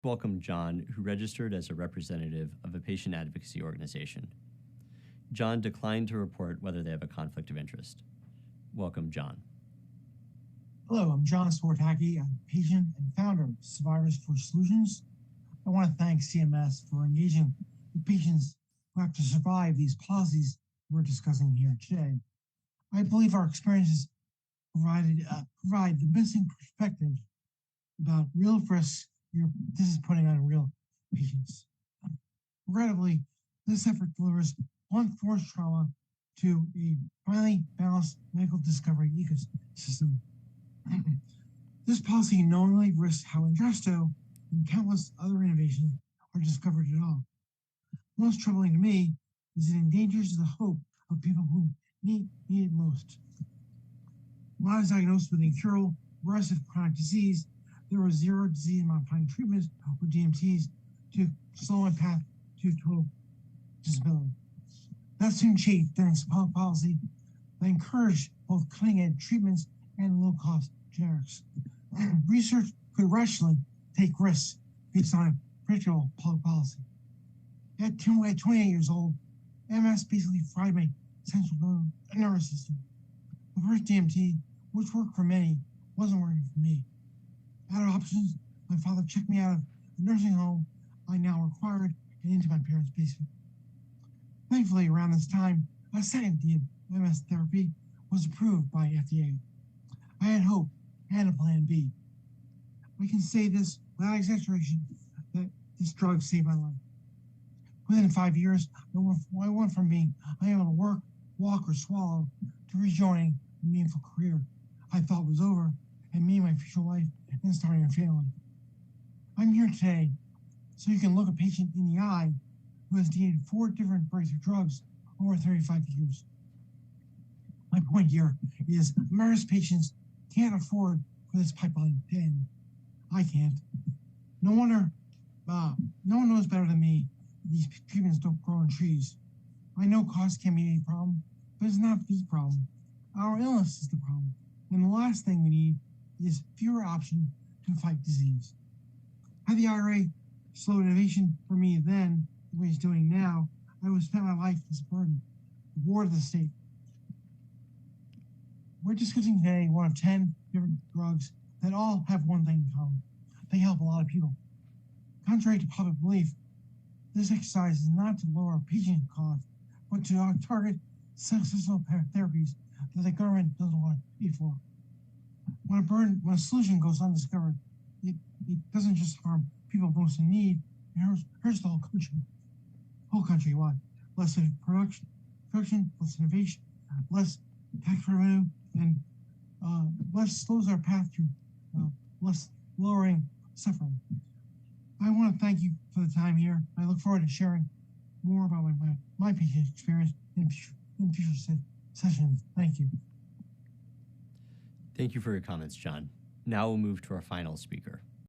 Welcome John, who registered as a representative of a patient advocacy organization. John declined to report whether they have a conflict of interest. Welcome, John. Hello, I'm John Czwartacki. I'm a patient and founder of Survivors for Solutions. I want to thank CMS for engaging with patients who have to survive these policies we're discussing here today. I believe our experiences provide the missing perspective about real risks this is putting on real patients. Regrettably, this effort delivers blunt force trauma to a finely balanced medical discovery ecosystem. This policy knowingly risks how Entresto and countless other innovations are discovered at all. Most troubling to me is it endangers the hope of people who need it most. When I was diagnosed with incurable progressive chronic disease, there was zero disease-modifying treatments or DMTs to slow my path to total disability. That soon changed thanks to public policy that encouraged both cutting-edge treatments and low-cost generics. Research could rationally take risks based on predictable public policy. At 28 years old, MS basically fried my central nervous system. The first DMT, which worked for many, wasn't working for me. Out of options, my father checked me out of the nursing home I now required and into my parents' basement. Thankfully, around this time, a second MS therapy was approved by FDA. I had hope and a plan B. I can say this without exaggeration that this drug saved my life. Within 5 years, I went from being unable to work, walk, or swallow to rejoining a meaningful career I thought was over and me, my future life, and starting a family. I'm here today so you can look a patient in the eye who has needed 4 different breakthrough drugs over 35 years. My point here is America's patients can't afford for this pipeline to end. I can't. No one knows better than me these treatments don't grow on trees. I know cost can be a problem, but it's not the problem. Our illness is the problem. And the last thing we need is fewer options to fight disease. Had the IRA slowed innovation for me then, the way it's doing now, I would spend my life as a burden, the ward of the state. We're discussing today one of 10 different drugs that all have one thing in common. They help a lot of people. Contrary to public belief, this exercise is not to lower patient costs, but to target successful therapies that the government doesn't want to pay for. When a solution goes undiscovered, it doesn't just harm people most in need, it hurts the whole country. Why? Less production, less innovation, less tax revenue, and less slows our path to less lowering suffering. I want to thank you for the time here. I look forward to sharing more about my patient experience in future sessions. Thank you. Thank you for your comments, John. Now we'll move to our final speaker.